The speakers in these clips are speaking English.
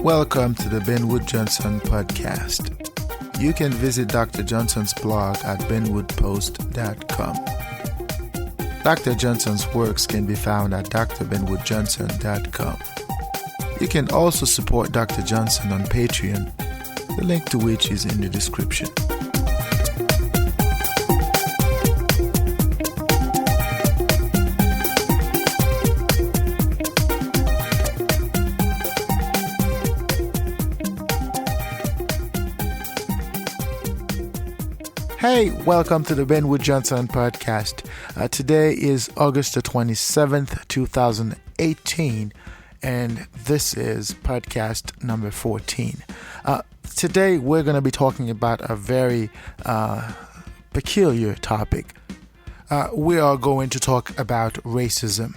Welcome to the Benwood Johnson podcast. You can visit Dr. Johnson's blog at benwoodpost.com. Dr. Johnson's works can be found at drbenwoodjohnson.com. You can also support Dr. Johnson on Patreon, the link to which is in the description. Hey, welcome to the Benwood Johnson podcast. Today is August the 27th, 2018, and this is podcast number 14. Today we're going to be talking about a very peculiar topic. We are going to talk about racism.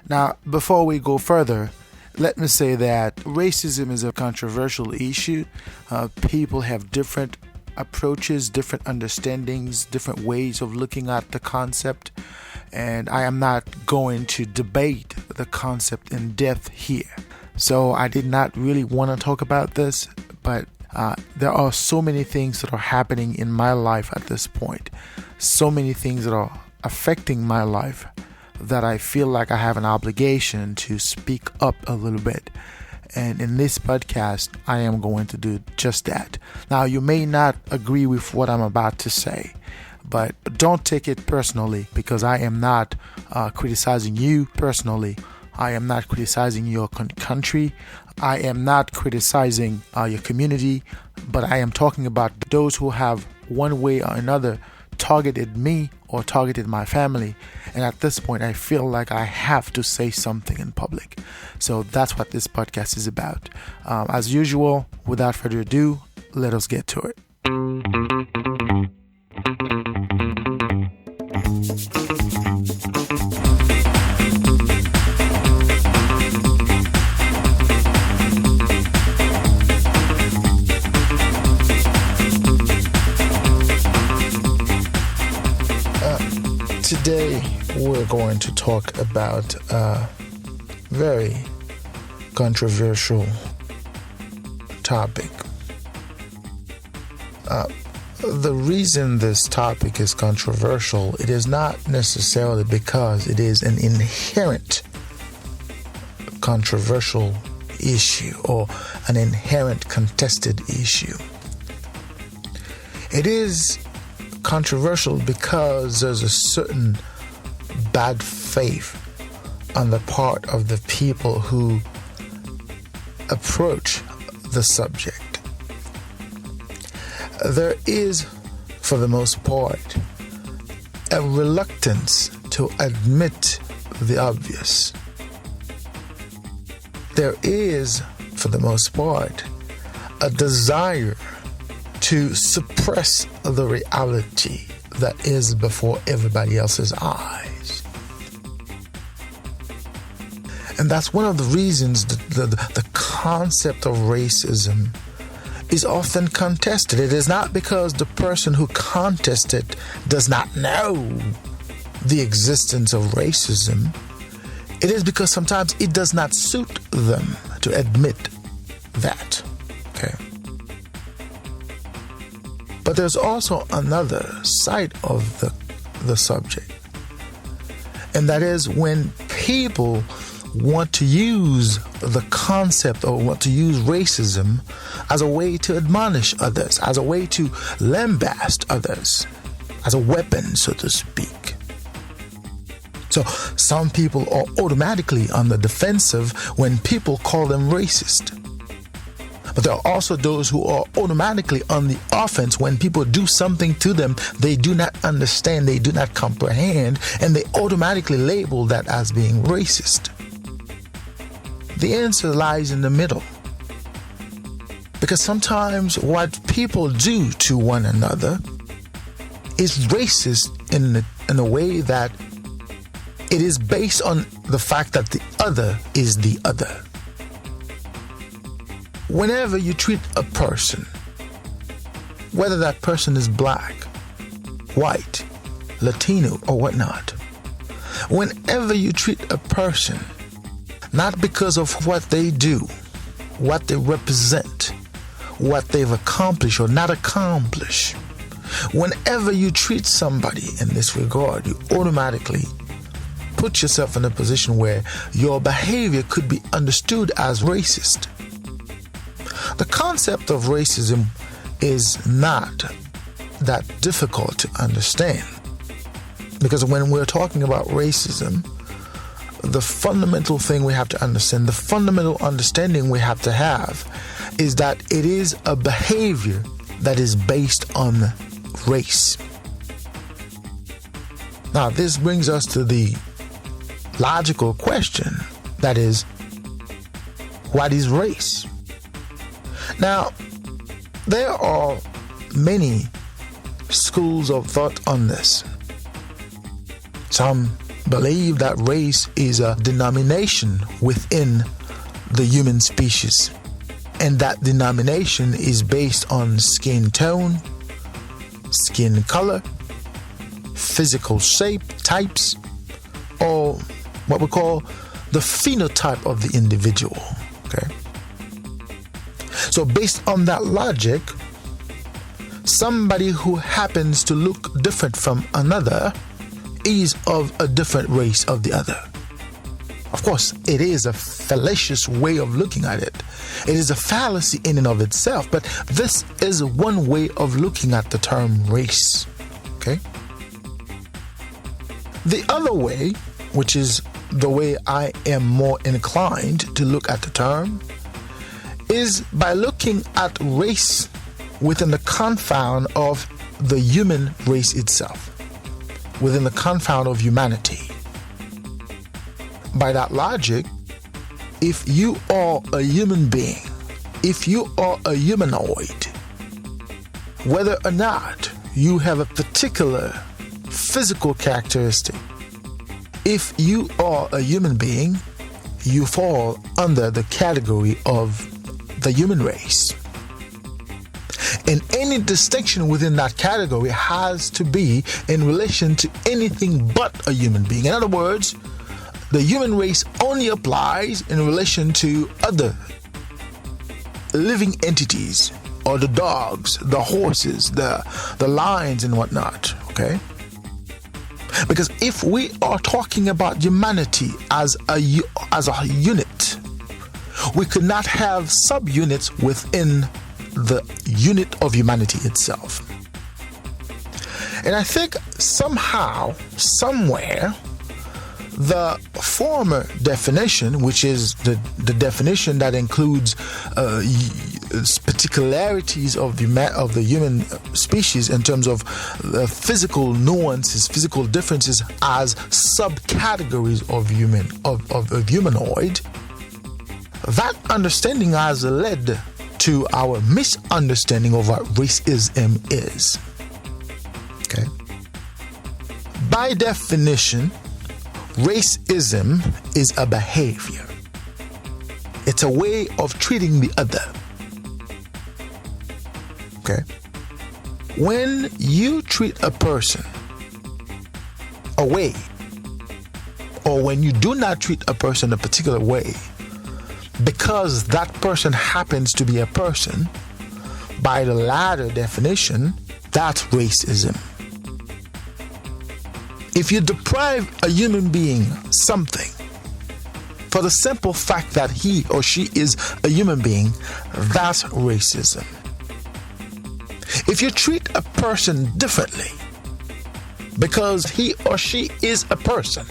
Now, before we go further, let me say that racism is a controversial issue. People have different approaches, different understandings, different ways of looking at the concept, and I am not going to debate the concept in depth here. So I did not really want to talk about this, but there are so many things that are happening in my life at this point, so many things that are affecting my life that I feel like I have an obligation to speak up a little bit. And in this podcast, I am going to do just that. Now, you may not agree with what I'm about to say, but don't take it personally, because I am not criticizing you personally. I am not criticizing your country. I am not criticizing your community, but I am talking about those who have one way or another targeted me or targeted my family, and at this point I feel like I have to say something in public. So that's what this podcast is about. As usual, without further ado, let us get to it. Today, we're going to talk about a very controversial topic. The reason this topic is controversial, it is not necessarily because it is an inherent controversial issue or an inherent contested issue. It is controversial because there's a certain bad faith on the part of the people who approach the subject. There is, for the most part, a reluctance to admit the obvious. There is, for the most part, a desire to suppress the reality that is before everybody else's eyes. And that's one of the reasons the concept of racism is often contested. It is not because the person who contests it does not know the existence of racism. It is because sometimes it does not suit them to admit that. Okay. But there's also another side of the subject, and that is when people want to use the concept or want to use racism as a way to admonish others, as a way to lambaste others, as a weapon, so to speak. So some people are automatically on the defensive when people call them racist. But there are also those who are automatically on the offense when people do something to them they do not understand, they do not comprehend, and they automatically label that as being racist. The answer lies in the middle. Because sometimes what people do to one another is racist in a way that it is based on the fact that the other is the other. Whenever you treat a person, whether that person is black, white, Latino, or whatnot, whenever you treat a person not because of what they do, what they represent, what they've accomplished or not accomplished. Whenever you treat somebody in this regard, you automatically put yourself in a position where your behavior could be understood as racist. The concept of racism is not that difficult to understand, because when we're talking about racism, the fundamental thing we have to understand, the fundamental understanding we have to have, is that it is a behavior that is based on race. Now, this brings us to the logical question, that is, what is race? Now, there are many schools of thought on this. Some believe that race is a denomination within the human species, and that denomination is based on skin tone, skin color, physical shape, types, or what we call the phenotype of the individual. Okay. So based on that logic, somebody who happens to look different from another is of a different race of the other. Of course, it is a fallacious way of looking at it. It is a fallacy in and of itself, but this is one way of looking at the term race. Okay? The other way, which is the way I am more inclined to look at the term, is by looking at race within the confound of the human race itself, within the confound of humanity. By that logic, if you are a human being, if you are a humanoid, whether or not you have a particular physical characteristic, if you are a human being, you fall under the category of the human race. And any distinction within that category has to be in relation to anything but a human being. In other words, the human race only applies in relation to other living entities, or the dogs, the horses, the lions and whatnot. Okay? Because if we are talking about humanity as a unit, we could not have subunits within the unit of humanity itself. And I think somehow, somewhere, the former definition, which is the definition that includes particularities of the human species in terms of physical nuances, physical differences as subcategories of humanoid, that understanding has led to our misunderstanding of what racism is. Okay. By definition, racism is a behavior. It's a way of treating the other. Okay. When you treat a person a way, or when you do not treat a person a particular way, because that person happens to be a person, by the latter definition, that's racism. If you deprive a human being something for the simple fact that he or she is a human being, that's racism. If you treat a person differently because he or she is a person,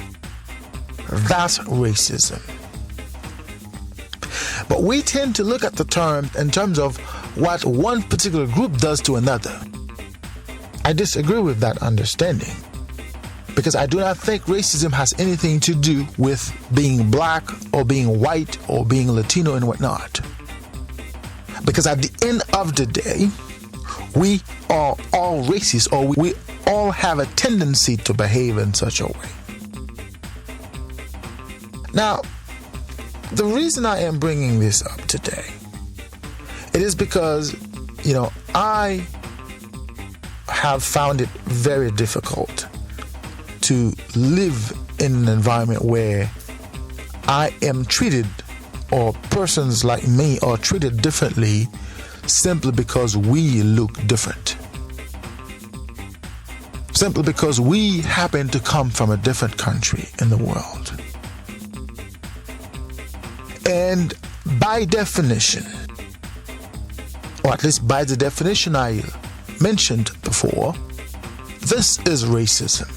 that's racism. But we tend to look at the term in terms of what one particular group does to another. I disagree with that understanding, because I do not think racism has anything to do with being black or being white or being Latino and whatnot. Because at the end of the day, we are all racist, or we all have a tendency to behave in such a way. Now, the reason I am bringing this up today, it is because, I have found it very difficult to live in an environment where I am treated or persons like me are treated differently simply because we look different. Simply because we happen to come from a different country in the world. And by definition, or at least by the definition I mentioned before, this is racism.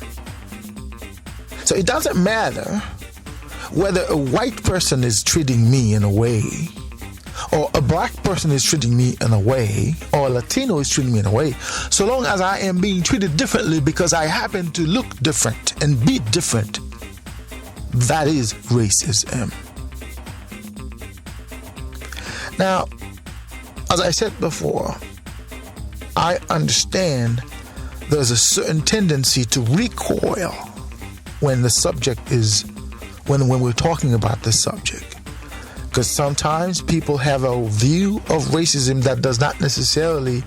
So it doesn't matter whether a white person is treating me in a way, or a black person is treating me in a way, or a Latino is treating me in a way, so long as I am being treated differently because I happen to look different and be different, that is racism. Now, as I said before, I understand there's a certain tendency to recoil when the subject is, when we're talking about this subject. Because sometimes people have a view of racism that does not necessarily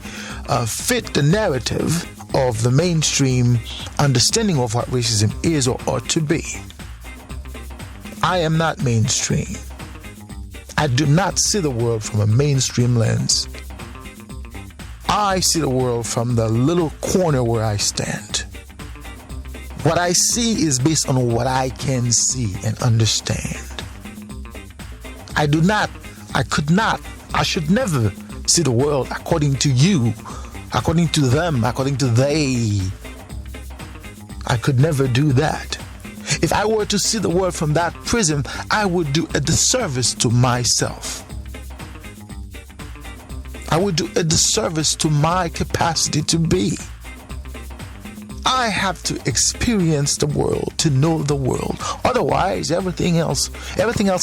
fit the narrative of the mainstream understanding of what racism is or ought to be. I am not mainstream. I do not see the world from a mainstream lens. I see the world from the little corner where I stand. What I see is based on what I can see and understand. I should never see the world according to you, according to them, according to they. I could never do that. If I were to see the world from that prism, I would do a disservice to myself. I would do a disservice to my capacity to be. I have to experience the world to know the world. Otherwise, everything else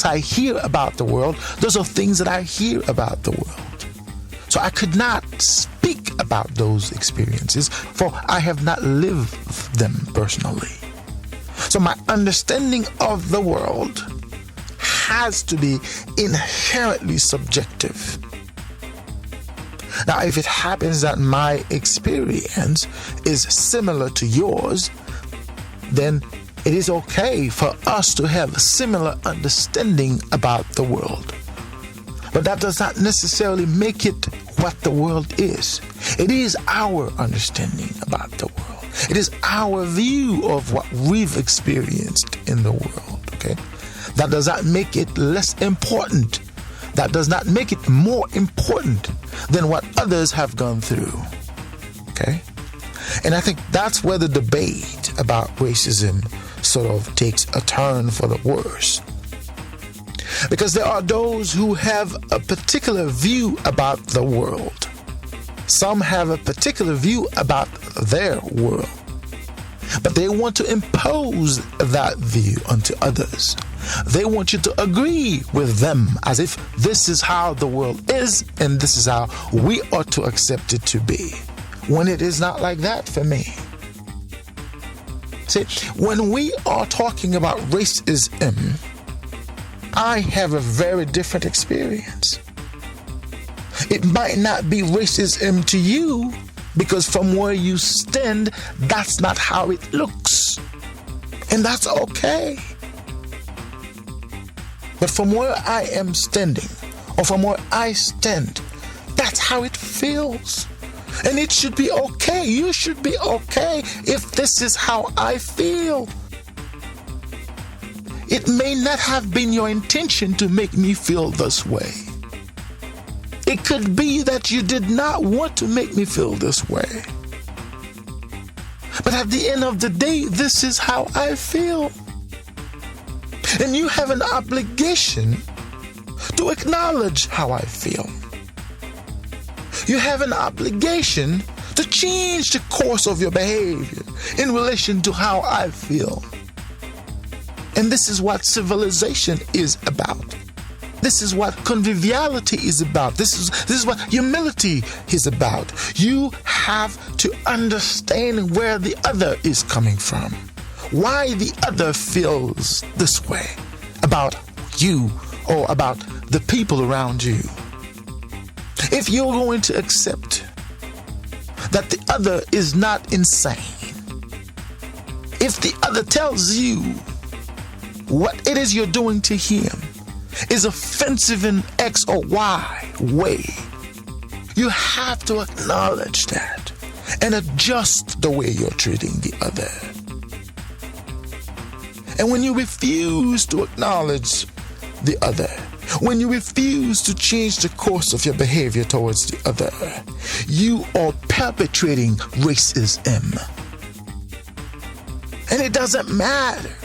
I hear about the world, those are things that I hear about the world. So I could not speak about those experiences, for I have not lived them personally. So my understanding of the world has to be inherently subjective. Now, if it happens that my experience is similar to yours, then it is okay for us to have a similar understanding about the world. But that does not necessarily make it what the world is. It is our understanding about the world. It is our view of what we've experienced in the world, okay? That does not make it less important. That does not make it more important than what others have gone through, okay? And I think that's where the debate about racism sort of takes a turn for the worse. Because there are those who have a particular view about the world. Some have a particular view about their world. But they want to impose that view onto others. They want you to agree with them as if this is how the world is and this is how we ought to accept it to be, when it is not like that for me. See, when we are talking about racism, I have a very different experience. It might not be racism to you because from where you stand, that's not how it looks. And that's okay. But from where I am standing, or from where I stand, that's how it feels. And it should be okay. You should be okay if this is how I feel. It may not have been your intention to make me feel this way. It could be that you did not want to make me feel this way. But at the end of the day, this is how I feel. And you have an obligation to acknowledge how I feel. You have an obligation to change the course of your behavior in relation to how I feel. And this is what civilization is about. This is what conviviality is about. This is what humility is about. You have to understand where the other is coming from. Why the other feels this way about you or about the people around you. If you're going to accept that the other is not insane, if the other tells you what it is you're doing to him is offensive in X or Y way, you have to acknowledge that and adjust the way you're treating the other. And when you refuse to acknowledge the other, when you refuse to change the course of your behavior towards the other, you are perpetrating racism. And it doesn't matter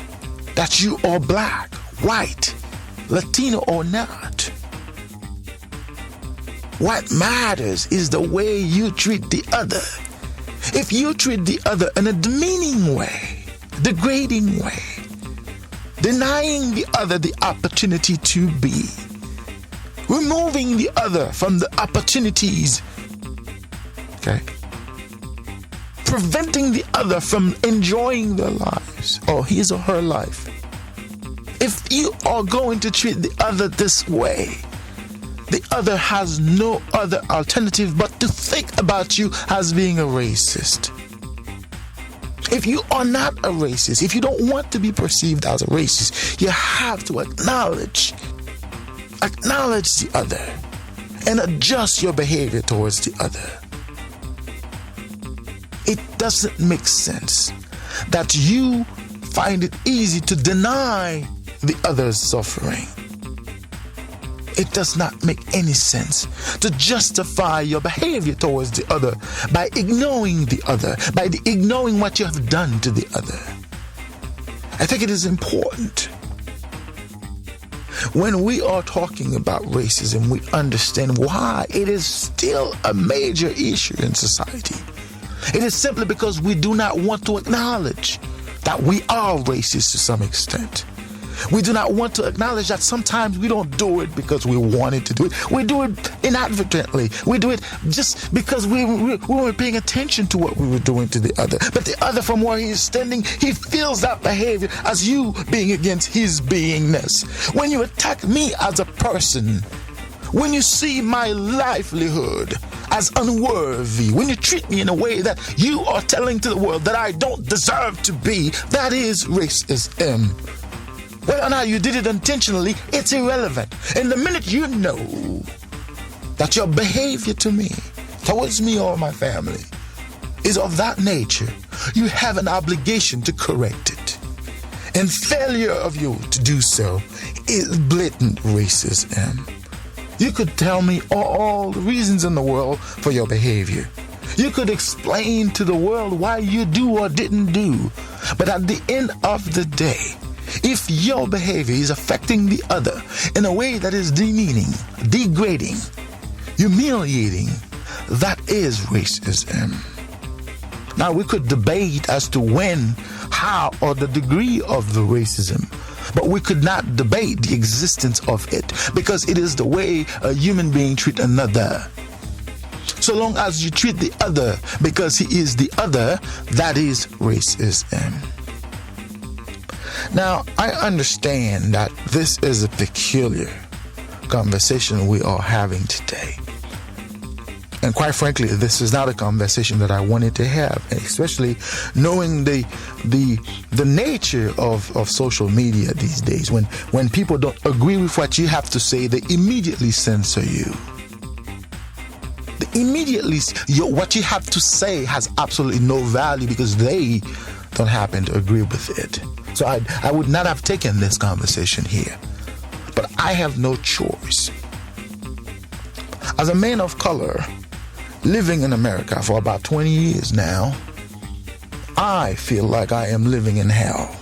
that you are black, white, Latino or not. What matters is the way you treat the other. If you treat the other in a demeaning way, degrading way, denying the other the opportunity to be, removing the other from the opportunities, okay, preventing the other from enjoying their lives or his or her life. If you are going to treat the other this way, the other has no other alternative but to think about you as being a racist. If you are not a racist, if you don't want to be perceived as a racist, you have to acknowledge the other and adjust your behavior towards the other. It doesn't make sense that you find it easy to deny the other's suffering. It does not make any sense to justify your behavior towards the other by ignoring the other, by ignoring what you have done to the other. I think it is important when we are talking about racism, we understand why it is still a major issue in society. It is simply because we do not want to acknowledge that we are racist to some extent. We do not want to acknowledge that sometimes we don't do it because we wanted to do it. We do it inadvertently. We do it just because we weren't paying attention to what we were doing to the other. But the other, from where he is standing, he feels that behavior as you being against his beingness. When you attack me as a person, when you see my livelihood as unworthy, when you treat me in a way that you are telling to the world that I don't deserve to be, that is racism. Whether or not you did it intentionally, it's irrelevant. And the minute you know that your behavior to me, towards me or my family, is of that nature, you have an obligation to correct it. And failure of you to do so is blatant racism. You could tell me all the reasons in the world for your behavior. You could explain to the world why you do or didn't do. But at the end of the day, if your behavior is affecting the other in a way that is demeaning, degrading, humiliating, that is racism. Now, we could debate as to when, how, or the degree of the racism, but we could not debate the existence of it because it is the way a human being treats another. So long as you treat the other because he is the other, that is racism. Now, I understand that this is a peculiar conversation we are having today. And quite frankly, this is not a conversation that I wanted to have, especially knowing the nature of social media these days. When people don't agree with what you have to say, they immediately censor you. What you have to say has absolutely no value because they don't happen to agree with it. So I would not have taken this conversation here. But I have no choice. As a man of color, living in America for about 20 years now, I feel like I am living in hell.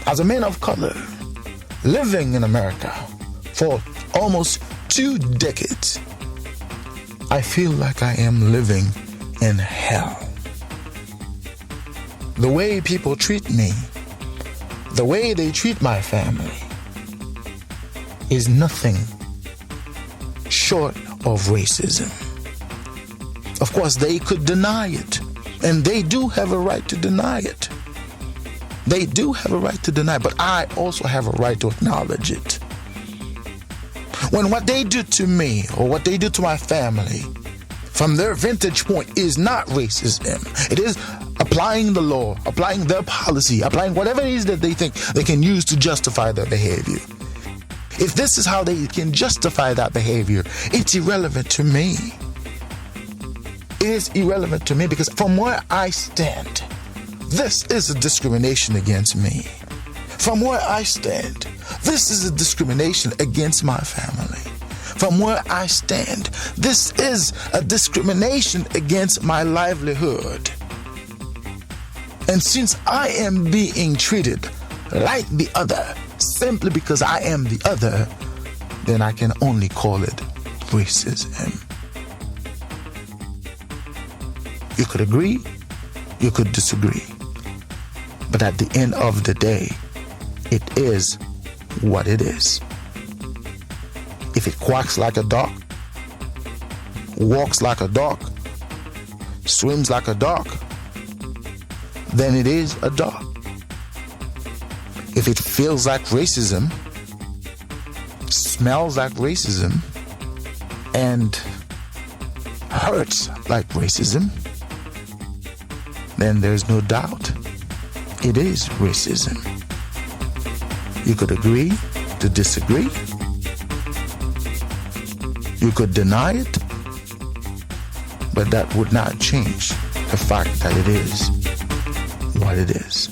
As a man of color, living in America for almost 2 decades, I feel like I am living in hell. The way people treat me, the way they treat my family, is nothing short of racism. Of course, they could deny it, and they do have a right to deny it. They do have a right to deny, but I also have a right to acknowledge it. When what they do to me or what they do to my family, from their vantage point, is not racism, it is applying the law, applying their policy, applying whatever it is that they think they can use to justify their behavior. If this is how they can justify that behavior, it's irrelevant to me. It is irrelevant to me because from where I stand, this is a discrimination against me. From where I stand, this is a discrimination against my family. From where I stand, this is a discrimination against my livelihood. And since I am being treated like the other, simply because I am the other, then I can only call it racism. You could agree, you could disagree. But at the end of the day, it is what it is. If it quacks like a dog, walks like a dog, swims like a dog, then it is a dog. If it feels like racism, smells like racism, and hurts like racism, then there's no doubt it is racism. You could agree to disagree. You could deny it, but that would not change the fact that it is what it is.